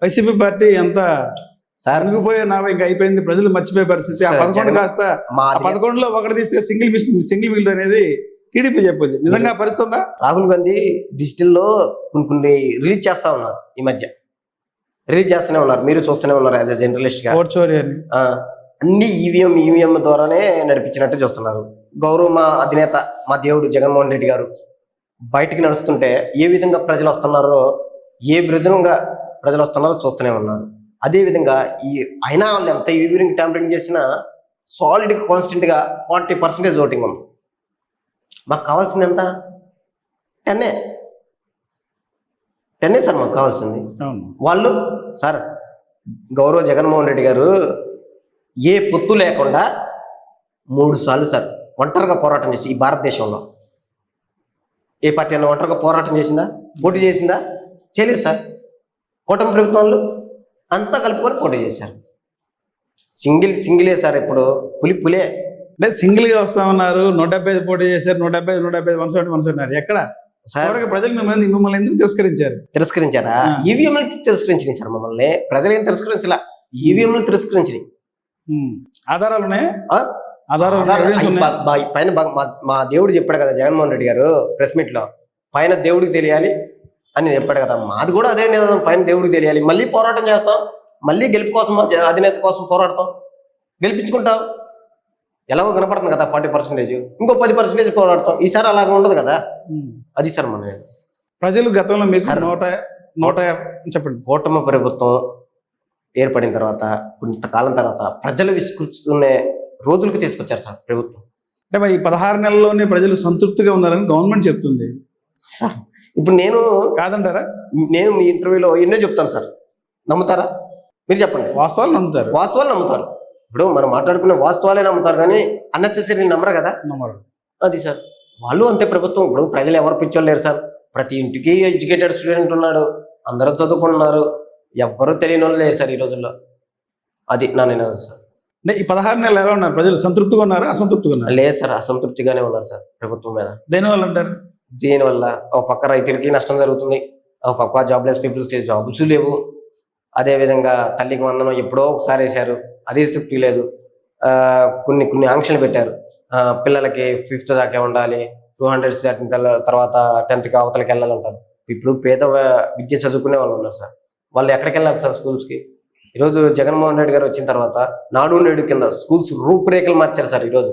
YCP party ఎంత sir అణిగిపోయే నావ ఇంకా అయిపోయింది, ప్రజలు మర్చిపోయే పరిస్థితి. ఆ 11 కాస్త మా ఆ 11లో ఒకటి తీస్తే సింగిల్ మిగిలింది అనేది టీడీపీ చెప్పింది. నిజంగా పరిస్థితి ఉందా? రాహుల్ గాంధీ డిజిటల్లో కొన్ని రిలీజ్ చేస్తా ఉన్నారు, ఈ మధ్య రిలీజ్ చేస్తూనే ఉన్నారు, మీరు చూస్తూనే ఉన్నారు యాజ్ ఎ జర్నలిస్ట్ గా. ఓట్ చోరీ అని అన్ని ఈవీఎం ద్వారానే నడిపించినట్టు చూస్తున్నారు. గౌరవ మా అధినేత, మా దేవుడు జగన్మోహన్ రెడ్డి గారు బయటికి నడుస్తుంటే ఏ విధంగా ప్రజలు వస్తున్నారో, ఏ విధంగా ప్రజలు వస్తున్నారో చూస్తూనే ఉన్నారు. అదే విధంగా అయినా వాళ్ళు ఎంత ఈవీఎం ట్యాంపరింగ్ చేసినా సాలిడ్ కాన్స్టెంట్ గా 40% ఓటింగ్ ఉంది. మాకు కావాల్సింది ఎంత? 10 సార్ మాకు కావాల్సింది. వాళ్ళు సార్ గౌరవ జగన్మోహన్ రెడ్డి గారు ఏ పొత్తు లేకుండా 3 సార్లు సార్ ఒంటరిగా పోరాటం చేసి ఈ భారతదేశంలో ఏ పార్టీ అయినా ఒంటరిగా పోరాటం చేసిందా, పోటీ చేసిందా? చేయలేదు సార్. కూటమి ప్రభుత్వాలు అంతా కలుపుకొని పోటీ చేశారు. సింగిలే సార్. ఇప్పుడు పులే అంటే సింగిల్ గా వస్తామన్నారు, 175 పోటీ చేశారు, 175 170 ఎక్కడ సార్ ప్రజలు మిమ్మల్ని ఎందుకు తిరస్కరించారా? ఈవీఎంలు తిరస్కరించినాయి సార్ మమ్మల్ని. ప్రజలు ఏం తిరస్కరించలా, ఈవీఎంలు తిరస్కరించినాయి. ఆధారాలు ఉన్నాయి, పైన మా దేవుడు చెప్పాడు కదా జగన్మోహన్ రెడ్డి గారు ప్రెస్ మీట్ లో, పైన దేవుడికి తెలియాలి అని చెప్పాడు కదా. మాది కూడా అదే నినాదం, పైన దేవుడికి తెలియాలి. మళ్ళీ పోరాటం చేస్తాం, మళ్ళీ గెలుపు కోసం, అధినేత కోసం పోరాడతాం, గెలిపించుకుంటాం. ఎలాగో కనపడుతుంది కదా 40%, ఇంకో 10% పోరాడతాం. ఈసారి అలాగ ఉండదు కదా. అది సార్ మన ప్రజలు గతంలో మీకు 100 చెప్పండి. కూటమి ప్రభుత్వం ఏర్పడిన తర్వాత కొంతకాలం తర్వాత ప్రజలు విసుకునే రోజులకు తీసుకొచ్చారు సార్ ప్రభుత్వం. అంటే మరి 16 నెలల్లోనే ప్రజలు సంతృప్తిగా ఉన్నారని గవర్నమెంట్ చెప్తుంది సార్. ఇప్పుడు నేను కాదంటారా? నేను మీ ఇంటర్వ్యూలో ఎన్నో చెప్తాను సార్, నమ్ముతారా? మీరు చెప్పండి. వాస్తవాలు నమ్ముతారు. ఇప్పుడు మనం మాట్లాడుకునే వాస్తవాలే నమ్ముతారు, కానీ అన్నెసెసరీ నమ్మరు కదా. అది సార్ వాళ్ళు అంతే. ప్రభుత్వం ఇప్పుడు ప్రజలు ఎవరు పిచ్చోళ్ళు లేరు సార్. ప్రతి ఇంటికి ఎడ్యుకేటెడ్ స్టూడెంట్ ఉన్నాడు, అందరూ చదువుకుంటున్నారు, ఎవ్వరూ తెలియని వాళ్ళు లేరు సార్ ఈ రోజుల్లో. అది నా నినాదం సార్. ఈ 16 నెలలు ఎలా ఉన్నారు ప్రజలు? సంతృప్తిగా ఉన్నారా, అసంతృప్తిగా ఉన్నారు? లేదు సార్, అసంతృప్తిగానే ఉన్నారు సార్ ప్రభుత్వం మీద. దేనివల్ల అంటారు? దీనివల్ల ఒక పక్క రైతులకి నష్టం జరుగుతుంది, ఒక పక్క జాబ్లెస్ పీపుల్స్కి జాబ్స్ లేవు. అదేవిధంగా తల్లికి వందనం ఎప్పుడో ఒకసారి వేశారు, అది తృప్తి లేదు. కొన్ని ఆంక్షలు పెట్టారు. పిల్లలకి 5th దాకా ఉండాలి, 200 దాటిన తర్వాత 10th అవతలకి వెళ్ళాలంటారు. ఇప్పుడు పేద విద్య చదువుకునే వాళ్ళు ఉన్నారు సార్, వాళ్ళు ఎక్కడికి వెళ్ళాలి సార్ స్కూల్స్కి? ఈరోజు జగన్మోహన్ రెడ్డి గారు వచ్చిన తర్వాత నాడు నేడు కింద స్కూల్స్ రూపురేఖలు మార్చారు సార్. ఈరోజు